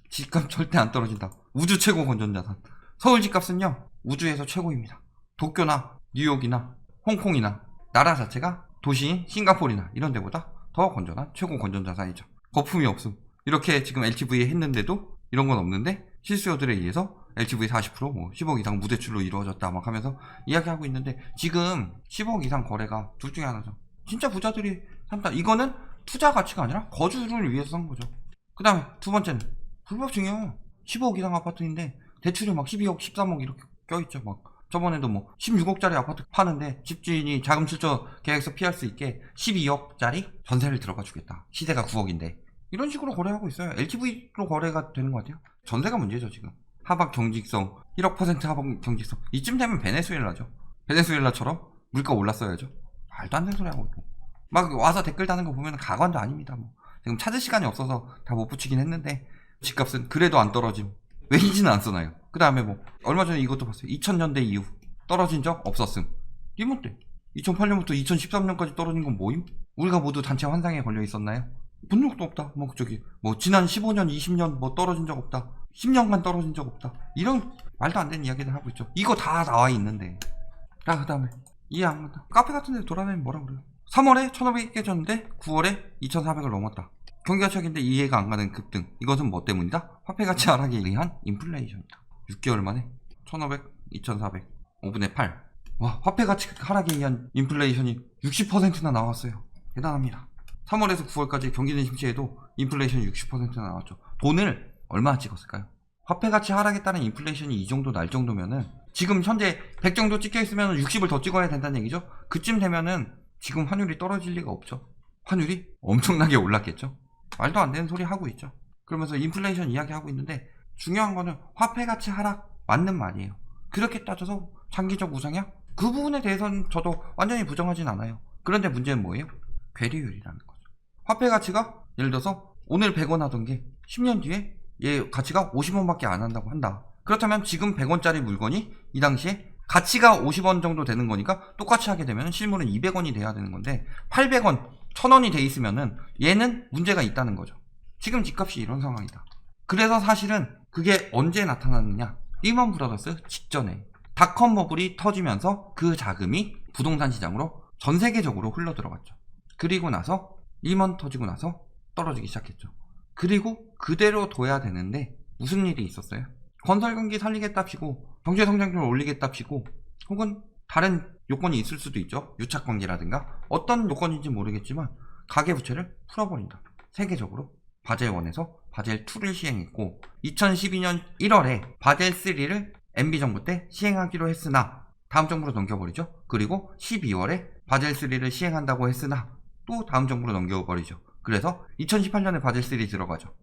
집값 절대 안 떨어진다. 우주 최고 건전자산. 서울 집값은요, 우주에서 최고입니다. 도쿄나 뉴욕이나 홍콩이나 나라 자체가 도시인 싱가포르나 이런 데보다 더 건전한 최고 건전자산이죠. 거품이 없음. 이렇게 지금 LTV 했는데도 이런 건 없는데 실수요들에 의해서 LTV 40% 뭐 10억 이상 무대출로 이루어졌다 막 하면서 이야기하고 있는데, 지금 10억 이상 거래가 둘 중에 하나죠. 진짜 부자들이 산다. 이거는 투자 가치가 아니라 거주를 위해서 산 거죠. 그 다음에 두 번째는 불법증이요. 15억 이상 아파트인데 대출이 막 12억 13억 이렇게 껴있죠. 막 저번에도 뭐 16억짜리 아파트 파는데 집주인이 자금 출처 계획서 피할 수 있게 12억짜리 전세를 들어가 주겠다. 시세가 9억인데 이런 식으로 거래하고 있어요. LTV로 거래가 되는 것 같아요. 전세가 문제죠 지금. 하방 경직성 1억 % 하방 경직성. 이쯤 되면 베네수엘라죠. 베네수엘라처럼 물가 올랐어야죠. 말도 안 되는 소리 하고 있고 막 와서 댓글 다는 거 보면 가관도 아닙니다. 뭐 지금 찾을 시간이 없어서 다 못 붙이긴 했는데 집값은 그래도 안 떨어짐. 왜 인지는 안 써놔요. 그 다음에 뭐 얼마 전에 이것도 봤어요. 2000년대 이후 떨어진 적 없었음. 리몬 때 2008년부터 2013년까지 떨어진 건 뭐임? 우리가 모두 단체 환상에 걸려 있었나요? 본 적도 없다. 뭐 저기 뭐 지난 15년 20년 뭐 떨어진 적 없다. 10년간 떨어진 적 없다. 이런 말도 안 되는 이야기들 하고 있죠. 이거 다 나와 있는데. 자, 그 다음에 이해 안 간다. 카페 같은 데 돌아다니면 뭐라 그래요? 3월에 1500이 깨졌는데 9월에 2400을 넘었다. 경기가 최악인데 이해가 안 가는 급등. 이것은 뭐 때문이다? 화폐 가치 하락에 의한 인플레이션이다. 6개월 만에 1500, 2400, 5분의 8. 와, 화폐 가치 하락에 의한 인플레이션이 60%나 나왔어요. 대단합니다. 3월에서 9월까지 경기 내심 시에도 인플레이션이 60%나 나왔죠. 돈을 얼마나 찍었을까요? 화폐 가치 하락에 따른 인플레이션이 이 정도 날 정도면은 지금 현재 100 정도 찍혀 있으면 60을 더 찍어야 된다는 얘기죠. 그쯤 되면은 지금 환율이 떨어질 리가 없죠. 환율이 엄청나게 올랐겠죠. 말도 안 되는 소리 하고 있죠. 그러면서 인플레이션 이야기하고 있는데 중요한 거는 화폐 가치 하락 맞는 말이에요. 그렇게 따져서 장기적 우상향? 그 부분에 대해서는 저도 완전히 부정하진 않아요. 그런데 문제는 뭐예요? 괴리율이라는 거죠. 화폐 가치가 예를 들어서 오늘 100원 하던 게 10년 뒤에 얘 가치가 50원밖에 안 한다고 한다. 그렇다면 지금 100원짜리 물건이 이 당시에 가치가 50원 정도 되는 거니까 똑같이 하게 되면 실물은 200원이 돼야 되는 건데 800원, 1000원이 돼 있으면은 얘는 문제가 있다는 거죠. 지금 집값이 이런 상황이다. 그래서 사실은 그게 언제 나타났느냐? 리먼 브라더스 직전에 닷컴 버블이 터지면서 그 자금이 부동산 시장으로 전 세계적으로 흘러 들어갔죠. 그리고 나서 리먼 터지고 나서 떨어지기 시작했죠. 그리고 그대로 둬야 되는데 무슨 일이 있었어요? 건설 경기 살리겠답시고 경제 성장률을 올리겠답시고 혹은 다른 요건이 있을 수도 있죠. 유착 관계라든가 어떤 요건인지 모르겠지만 가계부채를 풀어버린다. 세계적으로 바젤1에서 바젤2를 시행했고 2012년 1월에 바젤3를 MB정부 때 시행하기로 했으나 다음 정부로 넘겨버리죠. 그리고 12월에 바젤3를 시행한다고 했으나 또 다음 정부로 넘겨버리죠. 그래서 2018년에 바젤3 들어가죠.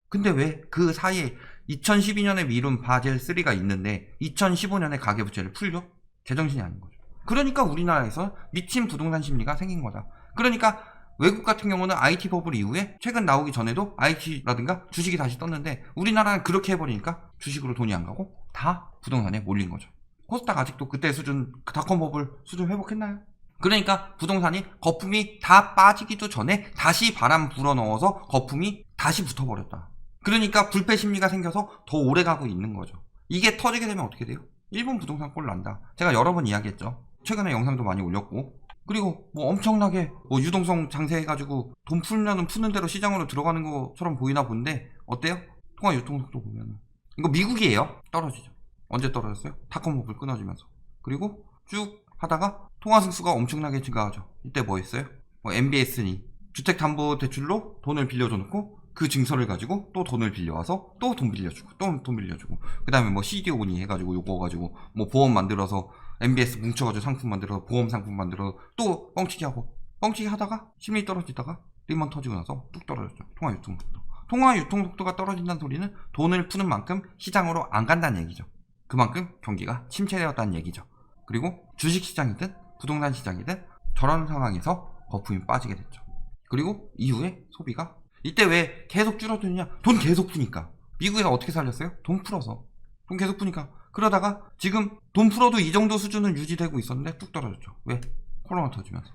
근데 왜 그 사이에 2012년에 미룬 바젤3가 있는데 2015년에 가계부채를 풀죠? 제정신이 아닌 거죠. 그러니까 우리나라에서 미친 부동산 심리가 생긴 거다. 그러니까 외국 같은 경우는 IT 버블 이후에 최근 나오기 전에도 IT라든가 주식이 다시 떴는데 우리나라는 그렇게 해버리니까 주식으로 돈이 안 가고 다 부동산에 몰린 거죠. 코스닥 아직도 그때 수준, 닷컴 버블 수준 회복했나요? 그러니까 부동산이 거품이 다 빠지기도 전에 다시 바람 불어넣어서 거품이 다시 붙어버렸다. 그러니까 불패 심리가 생겨서 더 오래 가고 있는 거죠. 이게 터지게 되면 어떻게 돼요? 일본 부동산 꼴 난다. 제가 여러 번 이야기했죠. 최근에 영상도 많이 올렸고, 그리고 뭐 엄청나게 뭐 유동성 장세해가지고 돈 풀면은 푸는 대로 시장으로 들어가는 것처럼 보이나 본데 어때요? 통화 유통속도 보면은 이거 미국이에요. 떨어지죠. 언제 떨어졌어요? 닷컴 버블 끊어지면서. 그리고 쭉 하다가 통화 승수가 엄청나게 증가하죠. 이때 뭐 했어요? 뭐 MBS니 주택담보대출로 돈을 빌려줘 놓고 그 증서를 가지고 또 돈을 빌려와서 또 돈 빌려주고 또 돈 빌려주고 그 다음에 뭐 CDO니 해가지고 요거 가지고 뭐 보험 만들어서 MBS 뭉쳐가지고 상품 만들어서 보험 상품 만들어서 또 뻥치기 하고 뻥치기 하다가 심리 떨어지다가 리먼 터지고 나서 뚝 떨어졌죠. 통화 유통속도. 통화 유통속도가 떨어진다는 소리는 돈을 푸는 만큼 시장으로 안 간다는 얘기죠. 그만큼 경기가 침체되었다는 얘기죠. 그리고 주식시장이든 부동산 시장이든 저런 상황에서 거품이 빠지게 됐죠. 그리고 이후에 소비가 이때 왜 계속 줄어드느냐? 돈 계속 푸니까. 미국에서 어떻게 살렸어요? 돈 풀어서. 돈 계속 푸니까. 그러다가 지금 돈 풀어도 이 정도 수준은 유지되고 있었는데 뚝 떨어졌죠. 왜? 코로나 터지면서.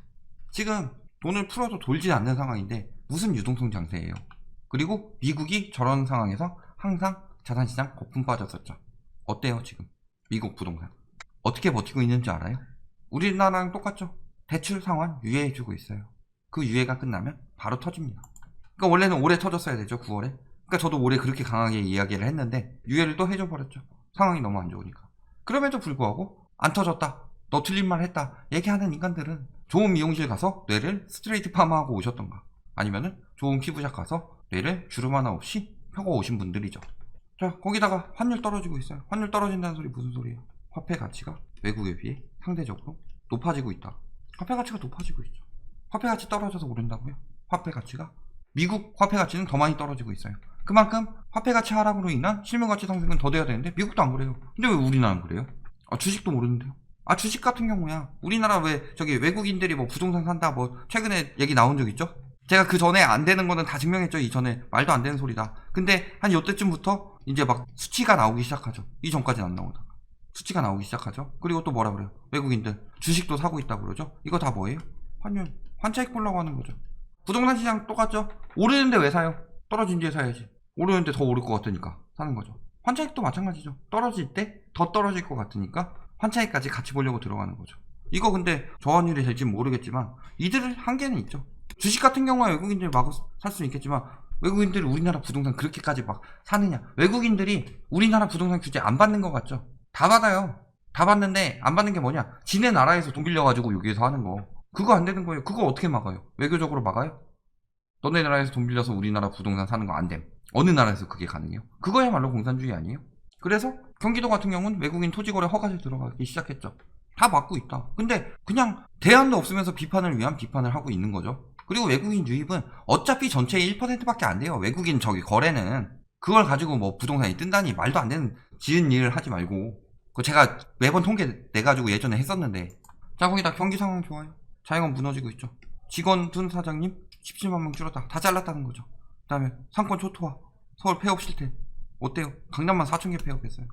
지금 돈을 풀어도 돌지 않는 상황인데 무슨 유동성 장세예요. 그리고 미국이 저런 상황에서 항상 자산시장 거품 빠졌었죠. 어때요 지금 미국 부동산 어떻게 버티고 있는지 알아요? 우리나라랑 똑같죠. 대출 상환 유예해주고 있어요. 그 유예가 끝나면 바로 터집니다. 그러니까 원래는 올해 터졌어야 되죠. 9월에. 그러니까 저도 올해 그렇게 강하게 이야기를 했는데 유예를 또 해줘버렸죠. 상황이 너무 안 좋으니까. 그럼에도 불구하고 안 터졌다, 너 틀린 말 했다 얘기하는 인간들은 좋은 미용실 가서 뇌를 스트레이트 파마하고 오셨던가, 아니면은 좋은 피부샵 가서 뇌를 주름 하나 없이 펴고 오신 분들이죠. 자, 거기다가 환율 떨어지고 있어요. 환율 떨어진다는 소리 무슨 소리예요? 화폐 가치가 외국에 비해 상대적으로 높아지고 있다. 화폐 가치가 높아지고 있죠. 화폐 가치 떨어져서 오른다고요? 화폐 가치가? 미국 화폐 가치는 더 많이 떨어지고 있어요. 그만큼 화폐 가치 하락으로 인한 실물 가치 상승은 더 돼야 되는데 미국도 안 그래요. 근데 왜 우리나라는 그래요? 주식도 모르는데요. 주식 같은 경우야 우리나라 왜 저기 외국인들이 뭐 부동산 산다 뭐 최근에 얘기 나온 적 있죠? 제가 그 전에 안 되는 거는 다 증명했죠. 이전에 말도 안 되는 소리다. 근데 한 요때쯤부터 이제 막 수치가 나오기 시작하죠. 이 전까지는 안 나오다가 수치가 나오기 시작하죠. 그리고 또 뭐라 그래요? 외국인들 주식도 사고 있다고 그러죠. 이거 다 뭐예요? 환율, 환차익 보려고 하는 거죠. 부동산 시장 똑같죠. 오르는데 왜 사요? 떨어진 뒤에 사야지. 오르는데 더 오를 것 같으니까 사는 거죠. 환차익도 마찬가지죠. 떨어질 때 더 떨어질 것 같으니까 환차익까지 같이 보려고 들어가는 거죠. 이거 근데 저환율이 될지 모르겠지만 이들 한계는 있죠. 주식 같은 경우에 외국인들이 마구 살 수는 있겠지만 외국인들이 우리나라 부동산 그렇게까지 막 사느냐? 외국인들이 우리나라 부동산 규제 안 받는 것 같죠? 다 받아요. 다 받는데 안 받는 게 뭐냐? 지네 나라에서 돈 빌려가지고 여기에서 하는 거. 그거 안 되는 거예요. 그거 어떻게 막아요? 외교적으로 막아요? 너네 나라에서 돈 빌려서 우리나라 부동산 사는 거 안 됨. 어느 나라에서 그게 가능해요? 그거야말로 공산주의 아니에요? 그래서 경기도 같은 경우는 외국인 토지거래 허가제 들어가기 시작했죠. 다 막고 있다. 근데 그냥 대안도 없으면서 비판을 위한 비판을 하고 있는 거죠. 그리고 외국인 유입은 어차피 전체의 1%밖에 안 돼요. 외국인 저기 거래는. 그걸 가지고 뭐 부동산이 뜬다니 말도 안 되는 지은 일을 하지 말고. 그거 제가 매번 통계 내가지고 예전에 했었는데. 자, 거기다 경기 상황 좋아요. 자영업 무너지고 있죠. 직원 둔 사장님 17만 명 줄었다. 다 잘랐다는 거죠. 그 다음에 상권 초토화. 서울 폐업 실태. 어때요? 강남만 4,000개 폐업했어요.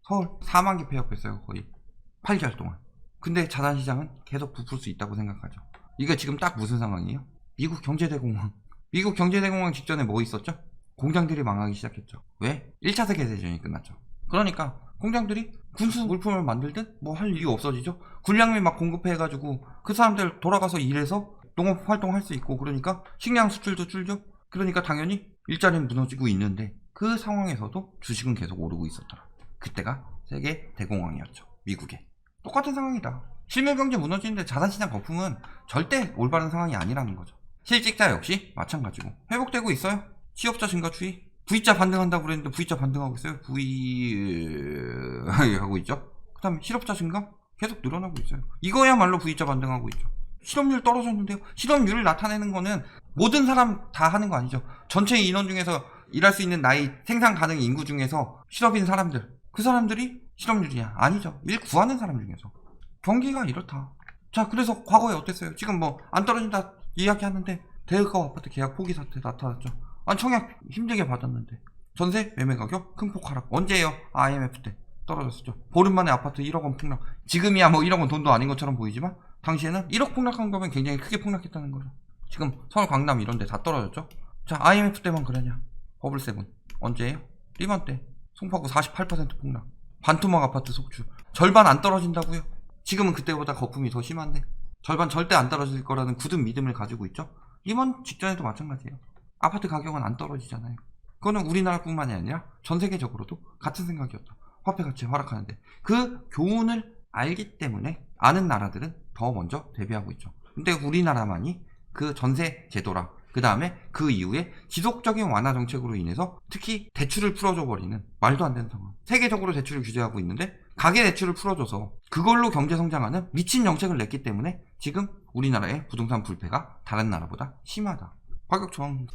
서울 4만 개 폐업했어요. 거의 8개월 동안. 근데 자산시장은 계속 부풀 수 있다고 생각하죠. 이게 지금 딱 무슨 상황이에요? 미국 경제대공황. 미국 경제대공황 직전에 뭐 있었죠? 공장들이 망하기 시작했죠. 왜? 1차 세계대전이 끝났죠. 그러니까 공장들이 군수 물품을 만들든 뭐 할 일이 없어지죠. 군량미 막 공급해가지고 그 사람들 돌아가서 일해서 농업 활동할 수 있고, 그러니까 식량 수출도 줄죠. 그러니까 당연히 일자리는 무너지고 있는데 그 상황에서도 주식은 계속 오르고 있었더라. 그때가 세계 대공황이었죠. 미국에. 똑같은 상황이다. 실물경제 무너지는데 자산시장 거품은 절대 올바른 상황이 아니라는 거죠. 실직자 역시 마찬가지고 회복되고 있어요. 취업자 증가 추이. V자 반등한다고 그랬는데 V자 반등하고 있어요. V 하고 있죠. 그 다음에 실업자 증가 계속 늘어나고 있어요. 이거야말로 V자 반등하고 있죠. 실업률 떨어졌는데요. 실업률을 나타내는 거는 모든 사람 다 하는 거 아니죠. 전체 인원 중에서 일할 수 있는 나이 생산 가능 인구 중에서 실업인 사람들, 그 사람들이 실업률이야? 아니죠. 일 구하는 사람 중에서. 경기가 이렇다. 자, 그래서 과거에 어땠어요? 지금 뭐 안 떨어진다 이야기하는데 대가구 아파트 계약 포기 사태 나타났죠. 청약 힘들게 받았는데 전세 매매 가격 큰 폭 하락. 언제예요? IMF 때 떨어졌었죠. 보름 만에 아파트 1억 원 폭락. 지금이야 뭐 1억 원 돈도 아닌 것처럼 보이지만 당시에는 1억 폭락한 거면 굉장히 크게 폭락했다는 거죠. 지금 서울 강남 이런 데 다 떨어졌죠. 자, IMF 때만 그러냐? 버블세븐 언제예요? 리만 때 송파구 48% 폭락. 반토막 아파트 속주 절반 안 떨어진다고요? 지금은 그때보다 거품이 더 심한데 절반 절대 안 떨어질 거라는 굳은 믿음을 가지고 있죠. 리먼 직전에도 마찬가지예요. 아파트 가격은 안 떨어지잖아요. 그거는 우리나라뿐만이 아니라 전 세계적으로도 같은 생각이었죠. 화폐 가치 하락하는데 그 교훈을 알기 때문에 아는 나라들은 더 먼저 대비하고 있죠. 근데 우리나라만이 그 전세 제도랑 그 다음에 그 이후에 지속적인 완화 정책으로 인해서 특히 대출을 풀어줘 버리는 말도 안 되는 상황. 세계적으로 대출을 규제하고 있는데 가계 대출을 풀어줘서 그걸로 경제 성장하는 미친 정책을 냈기 때문에 지금 우리나라의 부동산 불패가 다른 나라보다 심하다. 가격 저항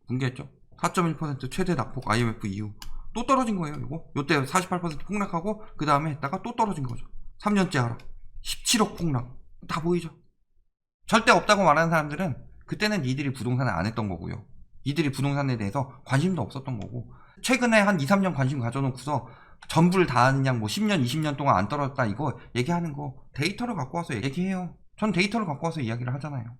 붕괴했죠. 4.1% 최대 낙폭 IMF 이후 또 떨어진 거예요. 요때 48% 폭락하고 그 다음에 했다가 또 떨어진 거죠. 3년째 하락. 17억 폭락. 다 보이죠. 절대 없다고 말하는 사람들은 그때는 니들이 부동산을 안 했던 거고요. 니들이 부동산에 대해서 관심도 없었던 거고, 최근에 한 2, 3년 관심 가져놓고서 전부를 다 하는 양 뭐 10년, 20년 동안 안 떨어졌다 이거 얘기하는 거 데이터를 갖고 와서 얘기해요. 전 데이터를 갖고 와서 이야기를 하잖아요.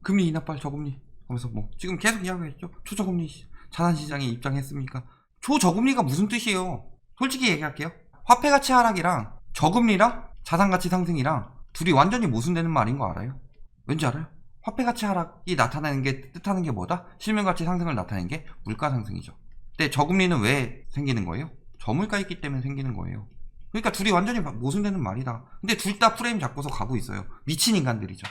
금리 인하 빨리 저금리 하면서 뭐 지금 계속 이야기했죠. 초저금리 자산시장에 입장했습니까? 초저금리가 무슨 뜻이에요? 솔직히 얘기할게요. 화폐가치 하락이랑 저금리랑 자산가치 상승이랑 둘이 완전히 모순되는 말인 거 알아요? 왠지 알아요? 화폐가치 하락이 나타나는 게 뜻하는 게 뭐다? 실물가치 상승을 나타내는 게 물가 상승이죠. 근데 저금리는 왜 생기는 거예요? 저물가 있기 때문에 생기는 거예요. 그러니까 둘이 완전히 모순되는 말이다. 근데 둘 다 프레임 잡고서 가고 있어요. 미친 인간들이죠.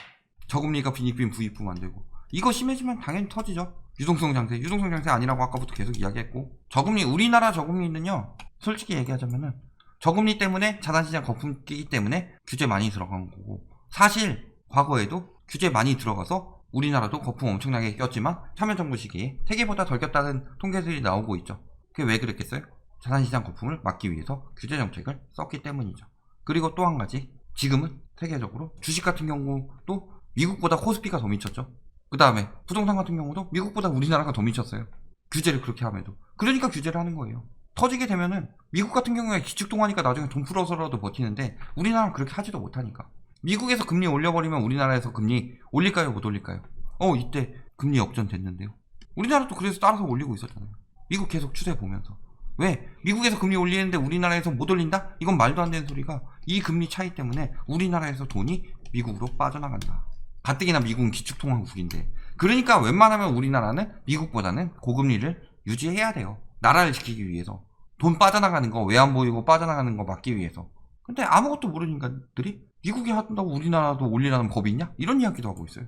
저금리가 빈익빈 부익부 만들고 이거 심해지면 당연히 터지죠. 유동성 장세 아니라고 아까부터 계속 이야기했고, 저금리, 우리나라 저금리는요, 솔직히 얘기하자면은 저금리 때문에 자산시장 거품 끼기 때문에 규제 많이 들어간 거고, 사실 과거에도 규제 많이 들어가서 우리나라도 거품 엄청나게 꼈지만 참여정부 시기에 태계보다 덜 꼈다는 통계들이 나오고 있죠. 그게 왜 그랬겠어요? 자산시장 거품을 막기 위해서 규제 정책을 썼기 때문이죠. 그리고 또 한 가지, 지금은 세계적으로 주식 같은 경우도 미국보다 코스피가 더 미쳤죠. 그 다음에 부동산 같은 경우도 미국보다 우리나라가 더 미쳤어요. 규제를 그렇게 함에도. 그러니까 규제를 하는 거예요. 터지게 되면은 미국 같은 경우에 기축통화니까 나중에 돈 풀어서라도 버티는데 우리나라는 그렇게 하지도 못하니까. 미국에서 금리 올려버리면 우리나라에서 금리 올릴까요? 못 올릴까요? 이때 금리 역전됐는데요. 우리나라도 그래서 따라서 올리고 있었잖아요. 미국 계속 추세 보면서. 왜? 미국에서 금리 올리는데 우리나라에서 못 올린다? 이건 말도 안 되는 소리가, 이 금리 차이 때문에 우리나라에서 돈이 미국으로 빠져나간다. 가뜩이나 미국은 기축통화국인데. 그러니까 웬만하면 우리나라는 미국보다는 고금리를 유지해야 돼요. 나라를 지키기 위해서. 돈 빠져나가는 거, 외환 보이고 빠져나가는 거 막기 위해서. 근데 아무것도 모르는 인간들이 미국이 한다고 우리나라도 올리라는 법이 있냐? 이런 이야기도 하고 있어요.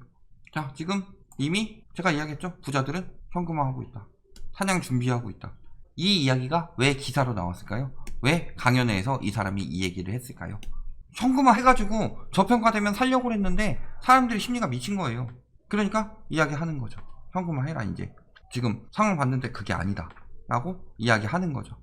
자, 지금 이미 제가 이야기했죠. 부자들은 현금화하고 있다. 사냥 준비하고 있다. 이 이야기가 왜 기사로 나왔을까요? 왜 강연회에서 이 사람이 이 얘기를 했을까요? 현금화 해가지고 저평가되면 살려고 했는데 사람들이 심리가 미친 거예요. 그러니까 이야기하는 거죠. 현금화 해라 이제. 지금 상을 받는데 그게 아니다 라고 이야기하는 거죠.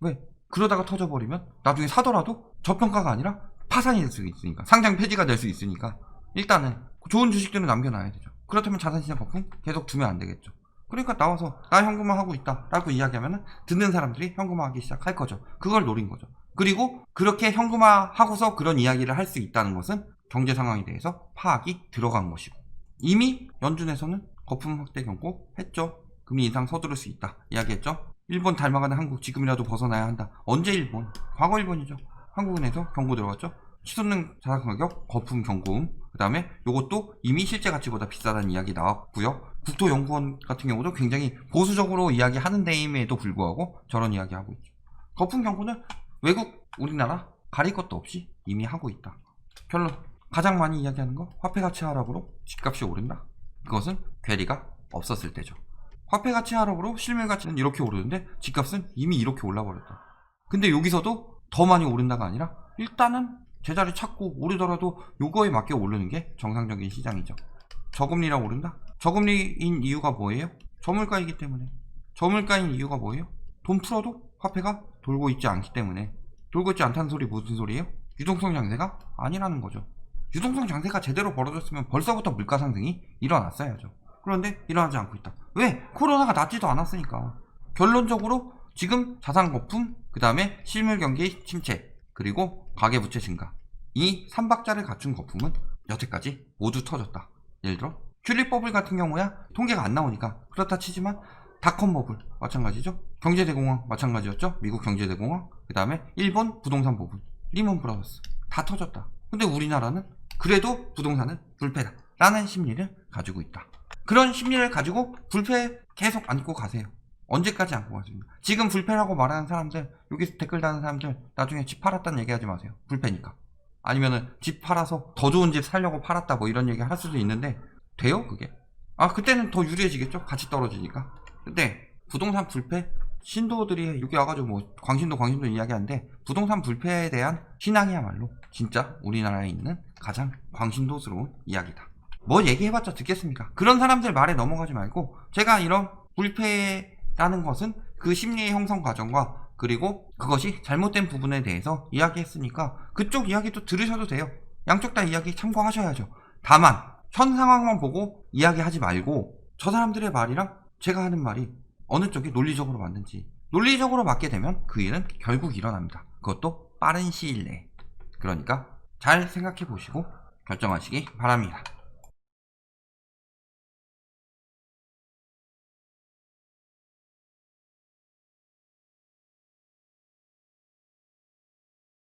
왜? 그러다가 터져버리면 나중에 사더라도 저평가가 아니라 파산이 될 수 있으니까, 상장 폐지가 될 수 있으니까 일단은 좋은 주식들은 남겨놔야 되죠. 그렇다면 자산시장 거품 계속 두면 안 되겠죠. 그러니까 나와서 나 현금화 하고 있다 라고 이야기하면 듣는 사람들이 현금화 하기 시작할 거죠. 그걸 노린 거죠. 그리고 그렇게 현금화 하고서 그런 이야기를 할 수 있다는 것은 경제 상황에 대해서 파악이 들어간 것이고, 이미 연준에서는 거품 확대 경고 했죠. 금리 인상 서두를 수 있다 이야기했죠. 일본 닮아가는 한국 지금이라도 벗어나야 한다. 언제 일본? 과거 일본이죠. 한국은행에서 경고 들어갔죠. 치솟는 자산가격 거품 경고음. 그 다음에 요것도 이미 실제 가치보다 비싸다는 이야기 나왔고요. 국토연구원 같은 경우도 굉장히 보수적으로 이야기하는 데임에도 불구하고 저런 이야기하고 있죠. 거품 경고는 외국, 우리나라 가릴 것도 없이 이미 하고 있다. 결론, 가장 많이 이야기하는 거, 화폐가치 하락으로 집값이 오른다. 그것은 괴리가 없었을 때죠. 화폐가치 하락으로 실물가치는 이렇게 오르는데 집값은 이미 이렇게 올라버렸다. 근데 여기서도 더 많이 오른다가 아니라 일단은 제자리 찾고 오르더라도 요거에 맞게 오르는 게 정상적인 시장이죠. 저금리랑 오른다? 저금리인 이유가 뭐예요? 저물가이기 때문에. 저물가인 이유가 뭐예요? 돈 풀어도 화폐가 돌고 있지 않기 때문에. 돌고 있지 않다는 소리 무슨 소리예요? 유동성 장세가 아니라는 거죠. 유동성 장세가 제대로 벌어졌으면 벌써부터 물가 상승이 일어났어야죠. 그런데 일어나지 않고 있다. 왜? 코로나가 낫지도 않았으니까. 결론적으로 지금 자산 거품, 그 다음에 실물 경기 침체, 그리고 가계부채 증가, 이 3박자를 갖춘 거품은 여태까지 모두 터졌다. 예를 들어 튤립 버블 같은 경우야 통계가 안 나오니까 그렇다 치지만, 닷컴 버블 마찬가지죠. 경제대공황 마찬가지였죠. 미국 경제대공황, 그 다음에 일본 부동산 버블, 리먼 브라더스 다 터졌다. 근데 우리나라는 그래도 부동산은 불패다 라는 심리를 가지고 있다. 그런 심리를 가지고 불패 계속 안고 가세요. 언제까지 안고 가십니까? 지금 불패라고 말하는 사람들, 여기서 댓글 다는 사람들 나중에 집 팔았다는 얘기하지 마세요. 불패니까. 아니면은 집 팔아서 더 좋은 집 살려고 팔았다 뭐 이런 얘기 할 수도 있는데 돼요 그게? 그때는 더 유리해지겠죠? 같이 떨어지니까. 근데 부동산 불패, 신도들이 여기 와가지고 뭐 광신도 이야기하는데, 부동산 불패에 대한 신앙이야말로 진짜 우리나라에 있는 가장 광신도스러운 이야기다. 뭐 얘기해봤자 듣겠습니까? 그런 사람들 말에 넘어가지 말고, 제가 이런 불패라는 것은 그 심리의 형성 과정과 그리고 그것이 잘못된 부분에 대해서 이야기했으니까 그쪽 이야기도 들으셔도 돼요. 양쪽 다 이야기 참고하셔야죠. 다만 현 상황만 보고 이야기하지 말고 저 사람들의 말이랑 제가 하는 말이 어느 쪽이 논리적으로 맞는지, 논리적으로 맞게 되면 그 일은 결국 일어납니다. 그것도 빠른 시일 내에. 그러니까 잘 생각해 보시고 결정하시기 바랍니다.